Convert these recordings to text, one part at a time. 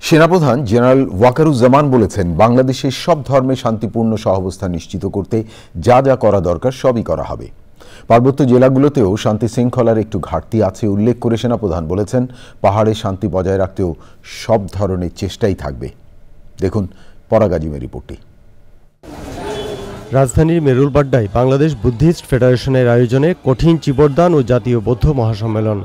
সেনাপ্রধান জেনারেল ওয়াকারুজ্জামান বলেছেন, বাংলাদেশের সব ধর্মে শান্তিপূর্ণ সহাবস্থান নিশ্চিত করতে যা যা করা দরকার সবই করা হবে। পার্বত্য জেলাগুলোতেও শান্তি শৃঙ্খলার একটু ঘাটতি আছে উল্লেখ করে সেনাপ্রধান বলেছেন, পাহাড়ে শান্তি বজায় রাখতেও সব ধরনের চেষ্টাই থাকবে। দেখুন পরাগ আজিমের রিপোর্টটি। রাজধানীর মেরুলবাড্ডায় বাংলাদেশ বুদ্ধিস্ট ফেডারেশনের আয়োজনে কঠিন চিবরদান ও জাতীয় বৌদ্ধ মহাসম্মেলন।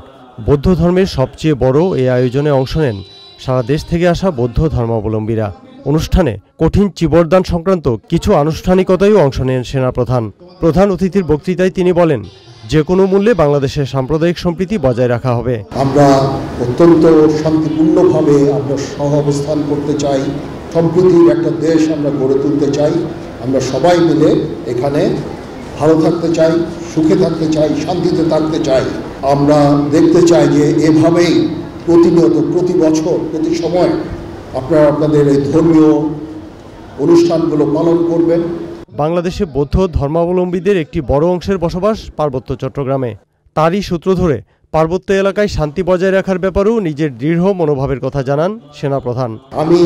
বৌদ্ধ ধর্মের সবচেয়ে বড় এই আয়োজনে অংশ নেন সারা দেশ থেকে আসা বৌদ্ধ ধর্মাবলম্বীরা। অনুষ্ঠানে কঠিন চিবরদান সংক্রান্ত কিছু আনুষ্ঠানিকতায়ও অংশ নেন সেনাপ্রধান। প্রধান অতিথির বক্তৃতায় তিনি বলেন, যে কোনো মূল্যে বাংলাদেশের সাম্প্রদায়িক সম্প্রীতি বজায় রাখা হবে। আমরা অত্যন্ত শান্তিপূর্ণভাবে আমরা সহাবস্থান করতে চাই, সম্প্রীতির একটা দেশ আমরা গড়ে তুলতে চাই। আমরা সবাই মিলে এখানে ভালো থাকতে চাই, সুখে থাকতে চাই, শান্তিতে থাকতে চাই। আমরা দেখতে চাই যে এভাবেই প্রতিনিয়ত, প্রতি বছর, প্রতি সময় আপনারা আপনাদের এই ধর্মীয় অনুষ্ঠানগুলো পালন করবেন। বাংলাদেশে বৌদ্ধ ধর্মাবলম্বীদের একটি বড় অংশের বসবাস পার্বত্য চট্টগ্রামে। তারই সূত্র ধরে পার্বত্য এলাকায় শান্তি বজায় রাখার ব্যাপারেও নিজের দৃঢ় মনোভাবের কথা জানান সেনাপ্রধান। আমি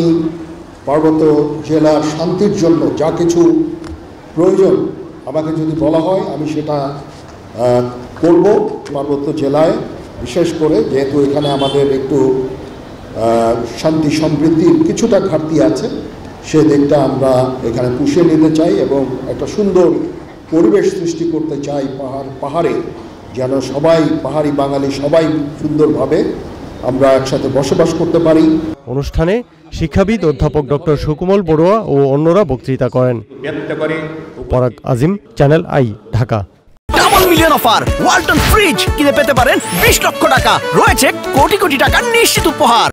পার্বত্য জেলার শান্তির জন্য যা কিছু প্রয়োজন আমাকে যদি বলা হয় আমি সেটা করব। পার্বত্য জেলায় বিশেষ করে যেহেতু এখানে আমাদের একটু শান্তি সমৃদ্ধির কিছুটা ঘাটতি আছে, সে দিকটা আমরা এখানে পুষিয়ে নিতে চাই এবং একটা সুন্দর পরিবেশ সৃষ্টি করতে চাই। পাহাড়ে যেন সবাই, পাহাড়ি বাঙালি সবাই সুন্দরভাবে আমরা একসাথে বসবাস করতে পারি। অনুষ্ঠানে শিক্ষাবিদ অধ্যাপক ডক্টর সুকুমল বড়ুয়া ও অন্যরা বক্তৃতা করেন। Parag Azim, channel I, Dhaka. Double million offer, Walton fridge কিনে পেতে পারেন 20 লক্ষ টাকা, রয়েছে কোটি কোটি টাকার নিশ্চিত উপহার।